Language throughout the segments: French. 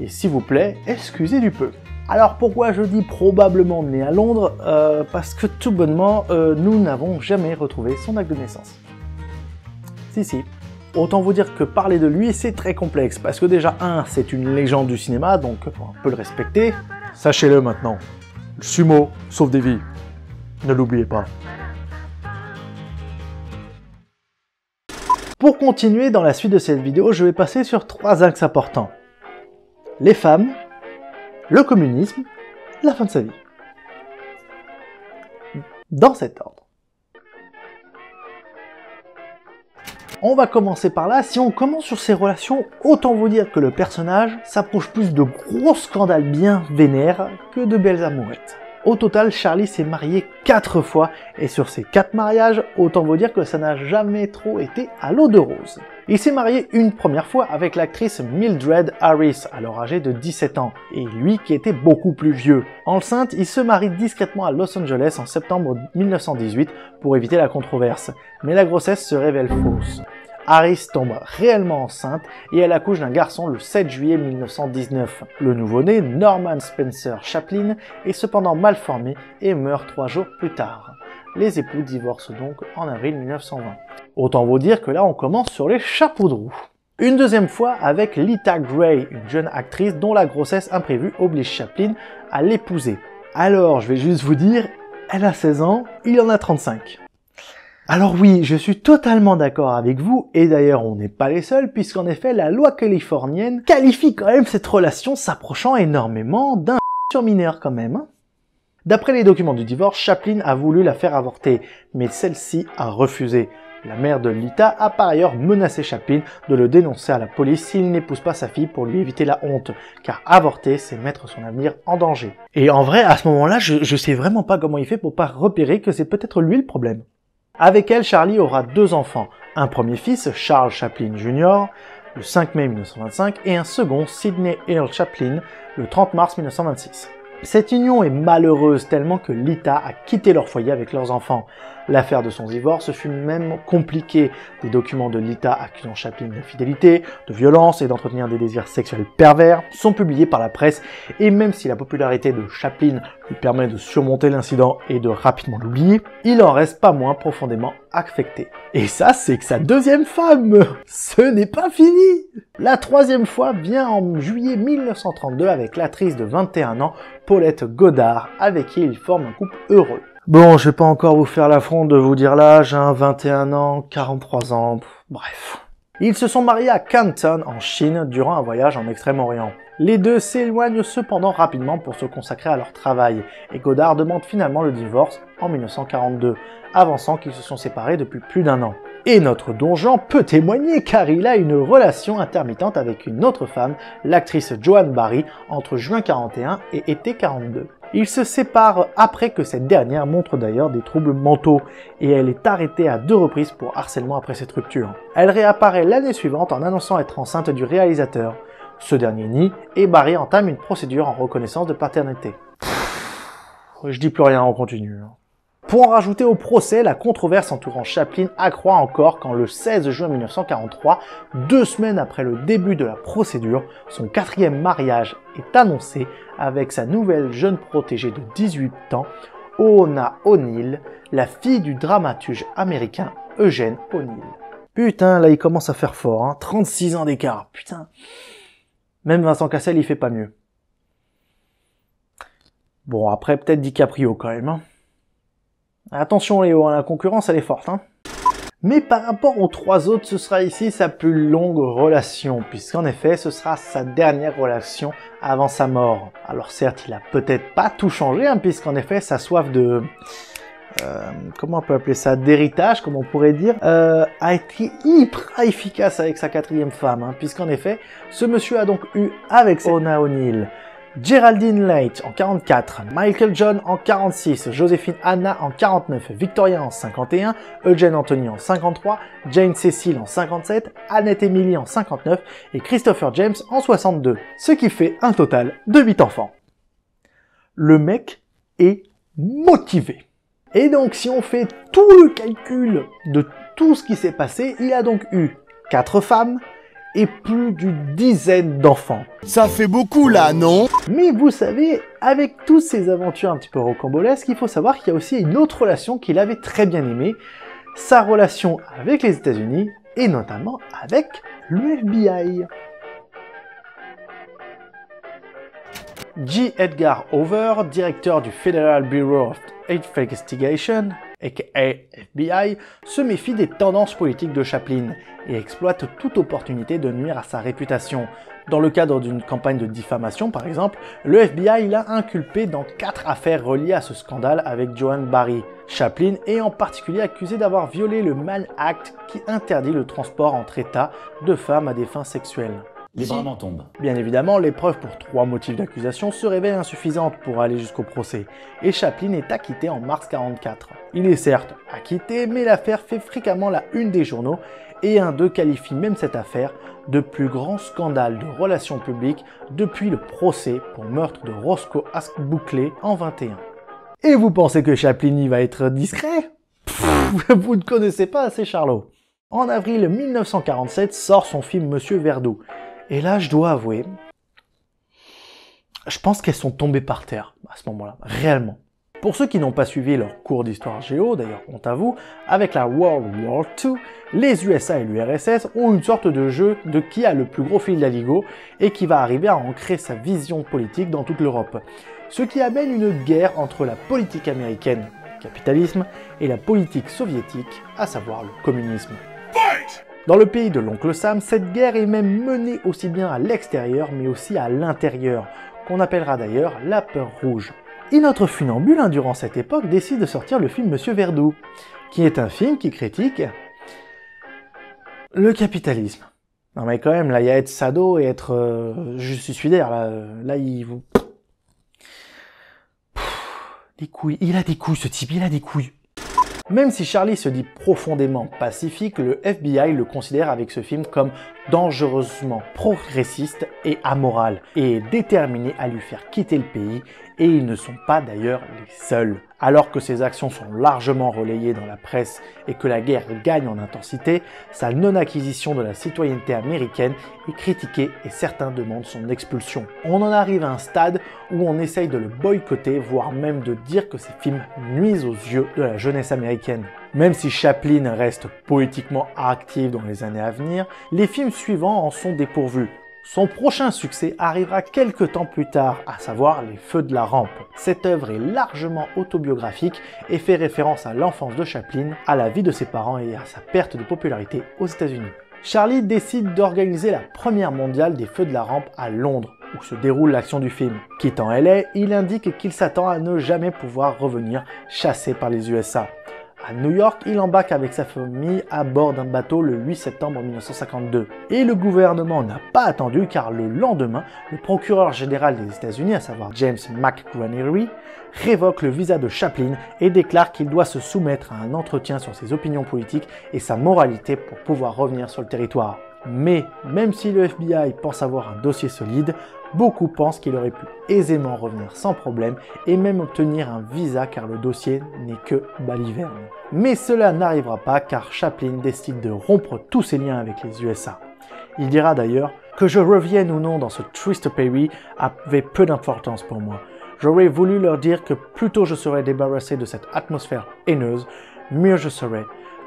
Et s'il vous plaît, excusez du peu. Alors pourquoi je dis probablement né à Londres? Parce que tout bonnement, nous n'avons jamais retrouvé son acte de naissance. Si. Autant vous dire que parler de lui, c'est très complexe, parce que déjà, c'est une légende du cinéma, donc on peut le respecter. Sachez-le maintenant, le sumo sauve des vies. Ne l'oubliez pas. Pour continuer dans la suite de cette vidéo, je vais passer sur 3 axes importants. Les femmes, le communisme, la fin de sa vie. Dans cet ordre. On va commencer par là. Si on commence sur ses relations, autant vous dire que le personnage s'approche plus de gros scandales bien vénères que de belles amourettes. Au total, Charlie s'est marié 4 fois, et sur ces 4 mariages, autant vous dire que ça n'a jamais trop été à l'eau de rose. Il s'est marié une première fois avec l'actrice Mildred Harris, alors âgée de 17 ans, et lui qui était beaucoup plus vieux. Enceinte, il se marie discrètement à Los Angeles en septembre 1918 pour éviter la controverse, mais la grossesse se révèle fausse. Harris tombe réellement enceinte et elle accouche d'un garçon le 7 juillet 1919. Le nouveau-né, Norman Spencer Chaplin, est cependant mal formé et meurt 3 jours plus tard. Les époux divorcent donc en avril 1920. Autant vous dire que là on commence sur les chapeaux de roue. Une deuxième fois avec Lita Grey, une jeune actrice dont la grossesse imprévue oblige Chaplin à l'épouser. Alors je vais juste vous dire, elle a 16 ans, il en a 35. Alors oui, je suis totalement d'accord avec vous, et d'ailleurs on n'est pas les seuls, puisqu'en effet la loi californienne qualifie quand même cette relation s'approchant énormément d'un sur mineur quand même. D'après les documents du divorce, Chaplin a voulu la faire avorter, mais celle-ci a refusé. La mère de Lita a par ailleurs menacé Chaplin de le dénoncer à la police s'il n'épouse pas sa fille pour lui éviter la honte, car avorter c'est mettre son avenir en danger. Et en vrai, à ce moment-là, je sais vraiment pas comment il fait pour pas repérer que c'est peut-être lui le problème. Avec elle, Charlie aura 2 enfants, un premier fils, Charles Chaplin Jr., le 5 mai 1925, et un second, Sidney Earl Chaplin, le 30 mars 1926. Cette union est malheureuse tellement que Lita a quitté leur foyer avec leurs enfants. L'affaire de son divorce fut même compliquée. Des documents de Lita accusant Chaplin d'infidélité, de violence et d'entretenir des désirs sexuels pervers sont publiés par la presse, et même si la popularité de Chaplin lui permet de surmonter l'incident et de rapidement l'oublier, il en reste pas moins profondément affecté. Et ça, c'est que sa deuxième femme. Ce n'est pas fini. La troisième fois vient en juillet 1932 avec l'actrice de 21 ans, Paulette Goddard, avec qui il forme un couple heureux. Bon, je vais pas encore vous faire l'affront de vous dire l'âge, 21 ans, 43 ans, bref. Ils se sont mariés à Canton, en Chine, durant un voyage en Extrême-Orient. Les deux s'éloignent cependant rapidement pour se consacrer à leur travail, et Goddard demande finalement le divorce en 1942, avançant qu'ils se sont séparés depuis plus d'1 an. Et notre Don Juan peut témoigner car il a une relation intermittente avec une autre femme, l'actrice Joan Barry, entre juin 41 et été 42. Ils se séparent après que cette dernière montre d'ailleurs des troubles mentaux et elle est arrêtée à 2 reprises pour harcèlement après cette rupture. Elle réapparaît l'année suivante en annonçant être enceinte du réalisateur. Ce dernier nie et Barry entame une procédure en reconnaissance de paternité. Je dis plus rien, on continue. Pour en rajouter au procès, la controverse entourant Chaplin accroît encore quand le 16 juin 1943, 2 semaines après le début de la procédure, son 4e mariage est annoncé avec sa nouvelle jeune protégée de 18 ans, Oona O'Neill, la fille du dramaturge américain Eugene O'Neill. Putain, là il commence à faire fort, hein. 36 ans d'écart, putain. Même Vincent Cassel il fait pas mieux. Bon, après peut-être DiCaprio quand même, hein. Attention Léo, la concurrence elle est forte. Mais par rapport aux 3 autres, ce sera ici sa plus longue relation, puisqu'en effet ce sera sa dernière relation avant sa mort. Alors certes il a peut-être pas tout changé, puisqu'en effet sa soif de... comment on peut appeler ça, d'héritage, comme on pourrait dire, a été hyper efficace avec sa 4e femme, puisqu'en effet ce monsieur a donc eu avec Oona O'Neill Geraldine Leight en 44, Michael John en 46, Joséphine Anna en 49, Victoria en 51, Eugene Anthony en 53, Jane Cecil en 57, Annette Emily en 59 et Christopher James en 62, ce qui fait un total de 8 enfants. Le mec est motivé. Et donc si on fait tout le calcul de tout ce qui s'est passé, il a donc eu 4 femmes et plus d'une dizaine d'enfants. Ça fait beaucoup là, non? Mais vous savez, avec toutes ces aventures un petit peu rocambolesques, il faut savoir qu'il y a aussi une autre relation qu'il avait très bien aimée, sa relation avec les États-Unis et notamment avec le FBI. J. Edgar Hoover, directeur du Federal Bureau of Investigation, aka FBI, se méfie des tendances politiques de Chaplin et exploite toute opportunité de nuire à sa réputation. Dans le cadre d'une campagne de diffamation par exemple, le FBI l'a inculpé dans 4 affaires reliées à ce scandale avec Joan Barry. Chaplin est en particulier accusé d'avoir violé le Mann Act qui interdit le transport entre États de femmes à des fins sexuelles. Les bras m'en tombent. Bien évidemment, les preuves pour 3 motifs d'accusation se révèlent insuffisantes pour aller jusqu'au procès, et Chaplin est acquitté en mars 1944. Il est certes acquitté, mais l'affaire fait fréquemment la une des journaux, et un d'eux qualifie même cette affaire de plus grand scandale de relations publiques depuis le procès pour meurtre de Roscoe Asbuckley en 21. Et vous pensez que Chaplin y va être discret? Vous ne connaissez pas assez Charlot. En avril 1947 sort son film Monsieur Verdoux. Et là, je dois avouer, je pense qu'elles sont tombées par terre à ce moment-là, réellement. Pour ceux qui n'ont pas suivi leur cours d'histoire géo, d'ailleurs honte à vous, avec la World War II, les USA et l'URSS ont une sorte de jeu de qui a le plus gros fil d'Aligo et qui va arriver à ancrer sa vision politique dans toute l'Europe. Ce qui amène une guerre entre la politique américaine, le capitalisme, et la politique soviétique, à savoir le communisme. Dans le pays de l'oncle Sam, cette guerre est même menée aussi bien à l'extérieur mais aussi à l'intérieur, qu'on appellera d'ailleurs la peur rouge. Et notre funambule, durant cette époque, décide de sortir le film Monsieur Verdoux, qui est un film qui critique le capitalisme. Non mais quand même, là il y a être sado et être je suis suicidaire, là il vous... Des couilles, il a des couilles ce type, il a des couilles. Même si Charlie se dit profondément pacifique, le FBI le considère avec ce film comme dangereusement progressiste et amoral, et est déterminé à lui faire quitter le pays, et ils ne sont pas d'ailleurs les seuls. Alors que ses actions sont largement relayées dans la presse et que la guerre gagne en intensité, sa non-acquisition de la citoyenneté américaine est critiquée et certains demandent son expulsion. On en arrive à un stade où on essaye de le boycotter, voire même de dire que ses films nuisent aux yeux de la jeunesse américaine. Même si Chaplin reste poétiquement actif dans les années à venir, les films suivants en sont dépourvus. Son prochain succès arrivera quelques temps plus tard, à savoir Les Feux de la Rampe. Cette œuvre est largement autobiographique et fait référence à l'enfance de Chaplin, à la vie de ses parents et à sa perte de popularité aux États-Unis. Charlie décide d'organiser la première mondiale des Feux de la Rampe à Londres, où se déroule l'action du film. Quittant LA, il indique qu'il s'attend à ne jamais pouvoir revenir chassé par les USA. À New York, il embarque avec sa famille à bord d'un bateau le 8 septembre 1952. Et le gouvernement n'a pas attendu car le lendemain, le procureur général des États-Unis, à savoir James McGranary, révoque le visa de Chaplin et déclare qu'il doit se soumettre à un entretien sur ses opinions politiques et sa moralité pour pouvoir revenir sur le territoire. Mais même si le FBI pense avoir un dossier solide, beaucoup pensent qu'il aurait pu aisément revenir sans problème et même obtenir un visa car le dossier n'est que baliverne. Mais cela n'arrivera pas car Chaplin décide de rompre tous ses liens avec les USA. Il dira d'ailleurs que je revienne ou non dans ce triste pays avait peu d'importance pour moi. J'aurais voulu leur dire que plus tôt je serais débarrassé de cette atmosphère haineuse, mieux je serais,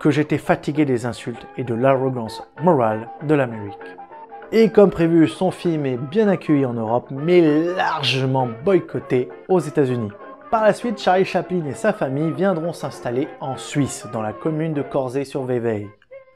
que j'étais fatigué des insultes et de l'arrogance morale de l'Amérique. Et comme prévu, son film est bien accueilli en Europe, mais largement boycotté aux États-Unis. Par la suite, Charlie Chaplin et sa famille viendront s'installer en Suisse, dans la commune de Corzay-sur-Vevey.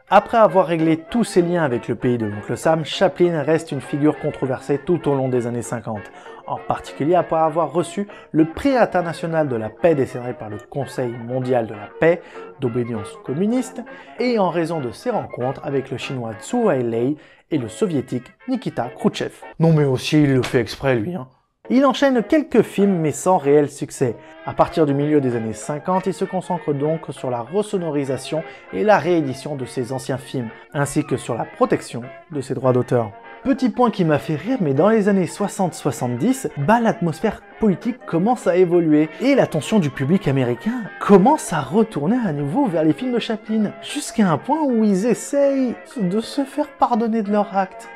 Après avoir réglé tous ses liens avec le pays de l'oncle Sam, Chaplin reste une figure controversée tout au long des années 50, en particulier après avoir reçu le prix international de la paix décerné par le Conseil mondial de la paix d'obédience communiste et en raison de ses rencontres avec le chinois Zhou Enlai et le soviétique Nikita Khrouchtchev. Non mais aussi il le fait exprès lui. Il enchaîne quelques films mais sans réel succès. À partir du milieu des années 50, il se concentre donc sur la resonorisation et la réédition de ses anciens films, ainsi que sur la protection de ses droits d'auteur. Petit point qui m'a fait rire, mais dans les années 60-70, l'atmosphère politique commence à évoluer et l'attention du public américain commence à retourner à nouveau vers les films de Chaplin, jusqu'à un point où ils essayent de se faire pardonner de leurs actes.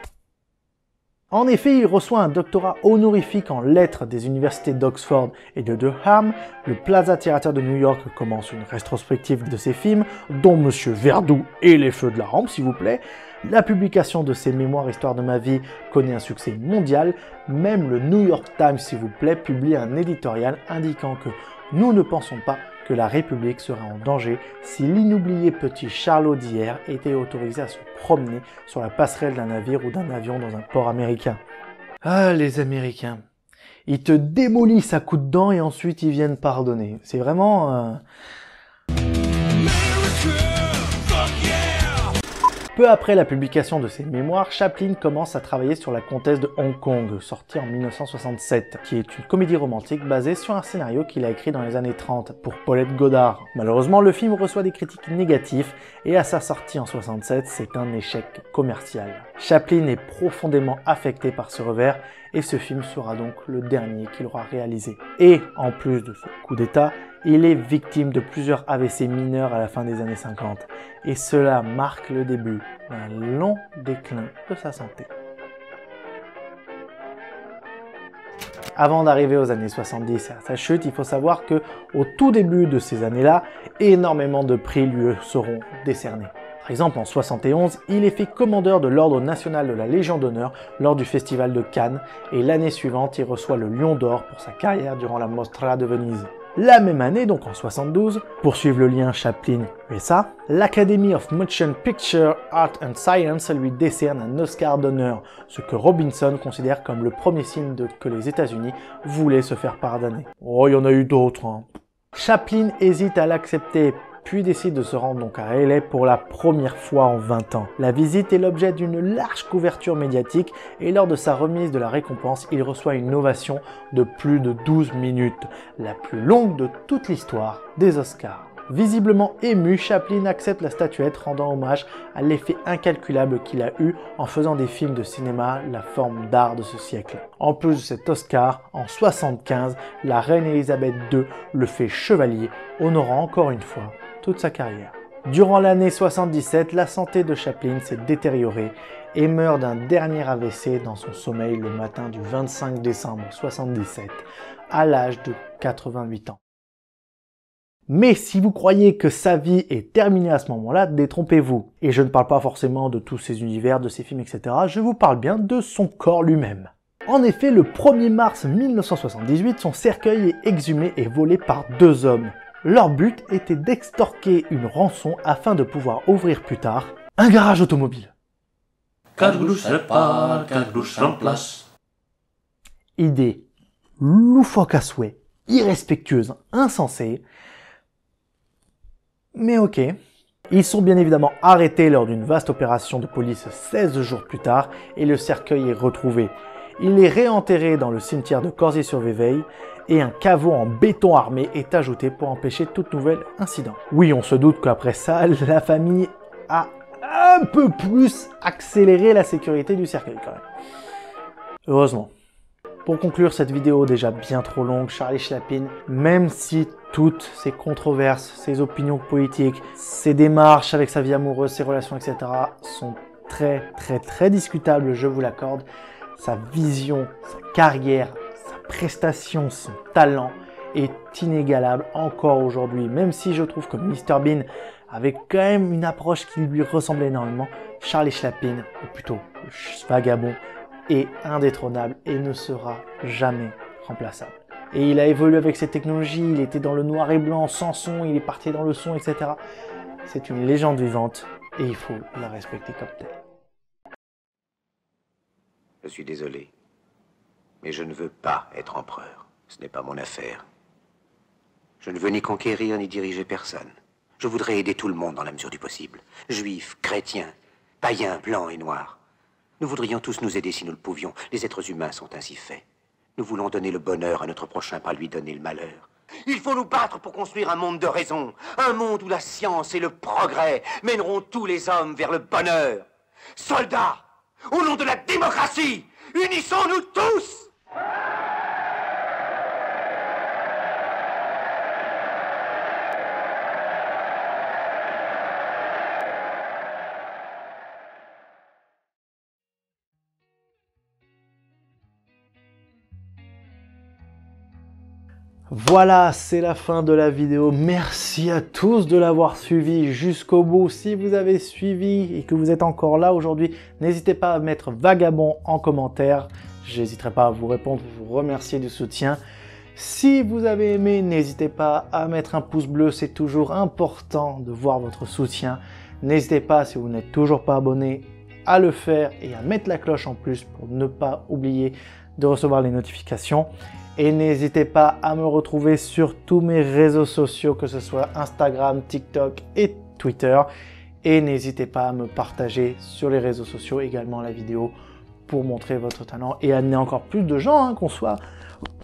En effet, il reçoit un doctorat honorifique en lettres des universités d'Oxford et de Durham. Le Plaza Theatre de New York commence une rétrospective de ses films, dont Monsieur Verdoux et Les Feux de la Rampe, s'il vous plaît. La publication de ses mémoires Histoire de ma vie connaît un succès mondial. Même le New York Times, s'il vous plaît, publie un éditorial indiquant que nous ne pensons pas que la République serait en danger si l'inoublié petit Charlot d'hier était autorisé à se promener sur la passerelle d'un navire ou d'un avion dans un port américain. Ah, les Américains. Ils te démolissent à coups de dents et ensuite ils viennent pardonner. C'est vraiment... Peu après la publication de ses mémoires, Chaplin commence à travailler sur La Comtesse de Hong Kong, sortie en 1967, qui est une comédie romantique basée sur un scénario qu'il a écrit dans les années 30 pour Paulette Goddard. Malheureusement, le film reçoit des critiques négatives et à sa sortie en 67, c'est un échec commercial. Chaplin est profondément affecté par ce revers et ce film sera donc le dernier qu'il aura réalisé. Et en plus de ce coup d'état, il est victime de plusieurs AVC mineurs à la fin des années 50 et cela marque le début d'un long déclin de sa santé. Avant d'arriver aux années 70 et à sa chute, il faut savoir que au tout début de ces années-là, énormément de prix lui seront décernés. Par exemple, en 71, il est fait commandeur de l'Ordre national de la Légion d'honneur lors du Festival de Cannes et l'année suivante, il reçoit le Lion d'or pour sa carrière durant la Mostra de Venise. La même année, donc en 72, pour suivre le lien Chaplin-USA, l'Academy of Motion Picture Art and Science lui décerne un Oscar d'honneur, ce que Robinson considère comme le premier signe que les États-Unis voulaient se faire pardonner. Oh, il y en a eu d'autres, hein. Chaplin hésite à l'accepter, puis décide de se rendre donc à LA pour la première fois en 20 ans. La visite est l'objet d'une large couverture médiatique et lors de sa remise de la récompense, il reçoit une ovation de plus de 12 minutes, la plus longue de toute l'histoire des Oscars. Visiblement ému, Chaplin accepte la statuette rendant hommage à l'effet incalculable qu'il a eu en faisant des films de cinéma la forme d'art de ce siècle. En plus de cet Oscar, en 75, la reine Elisabeth II le fait chevalier, honorant encore une fois toute sa carrière. Durant l'année 77, la santé de Chaplin s'est détériorée et meurt d'un dernier AVC dans son sommeil le matin du 25 décembre 77, à l'âge de 88 ans. Mais si vous croyez que sa vie est terminée à ce moment-là, détrompez-vous. Et je ne parle pas forcément de tous ses univers, de ses films, etc. Je vous parle bien de son corps lui-même. En effet, le 1er mars 1978, son cercueil est exhumé et volé par deux hommes. Leur but était d'extorquer une rançon afin de pouvoir ouvrir plus tard un garage automobile. Carglouche répare, Carglouche remplace. Idée loufoque à souhait, irrespectueuse, insensée. Mais ok. Ils sont bien évidemment arrêtés lors d'une vaste opération de police 16 jours plus tard et le cercueil est retrouvé. Il est réenterré dans le cimetière de Corzy-sur-Véveille et un caveau en béton armé est ajouté pour empêcher toute nouvel incident. Oui, on se doute qu'après ça, la famille a un peu plus accéléré la sécurité du cercueil quand même. Heureusement. Pour conclure cette vidéo déjà bien trop longue, Charlie Chaplin, même si toutes ses controverses, ses opinions politiques, ses démarches avec sa vie amoureuse, ses relations, etc. sont très discutables, je vous l'accorde, sa vision, sa carrière, sa prestation, son talent est inégalable encore aujourd'hui. Même si je trouve que Mr Bean avait quand même une approche qui lui ressemblait énormément, Charlie Chaplin, ou plutôt le vagabond, est indétrônable et ne sera jamais remplaçable. Et il a évolué avec ses technologies, il était dans le noir et blanc, sans son, il est parti dans le son, etc. C'est une légende vivante et il faut la respecter comme telle. Je suis désolé, mais je ne veux pas être empereur. Ce n'est pas mon affaire. Je ne veux ni conquérir ni diriger personne. Je voudrais aider tout le monde dans la mesure du possible. Juifs, chrétiens, païens, blancs et noirs. Nous voudrions tous nous aider si nous le pouvions. Les êtres humains sont ainsi faits. Nous voulons donner le bonheur à notre prochain, pas lui donner le malheur. Il faut nous battre pour construire un monde de raison. Un monde où la science et le progrès mèneront tous les hommes vers le bonheur. Soldats, Au nom de la démocratie, unissons-nous tous! Voilà, c'est la fin de la vidéo. Merci à tous de l'avoir suivi jusqu'au bout. Si vous avez suivi et que vous êtes encore là aujourd'hui, n'hésitez pas à mettre vagabond en commentaire. J'hésiterai pas à vous répondre, vous remercier du soutien. Si vous avez aimé, n'hésitez pas à mettre un pouce bleu, c'est toujours important de voir votre soutien. N'hésitez pas, si vous n'êtes toujours pas abonné, à le faire et à mettre la cloche en plus pour ne pas oublier de recevoir les notifications. Et n'hésitez pas à me retrouver sur tous mes réseaux sociaux, que ce soit Instagram, TikTok et Twitter. Et n'hésitez pas à me partager sur les réseaux sociaux également la vidéo pour montrer votre talent et amener encore plus de gens, qu'on soit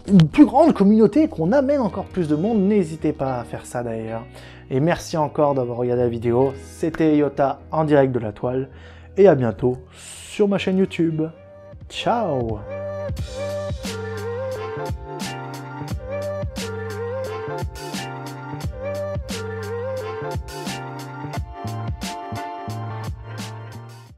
une plus grande communauté, qu'on amène encore plus de monde. N'hésitez pas à faire ça d'ailleurs. Et merci encore d'avoir regardé la vidéo. C'était Yota en direct de la toile. Et à bientôt sur ma chaîne YouTube. Ciao!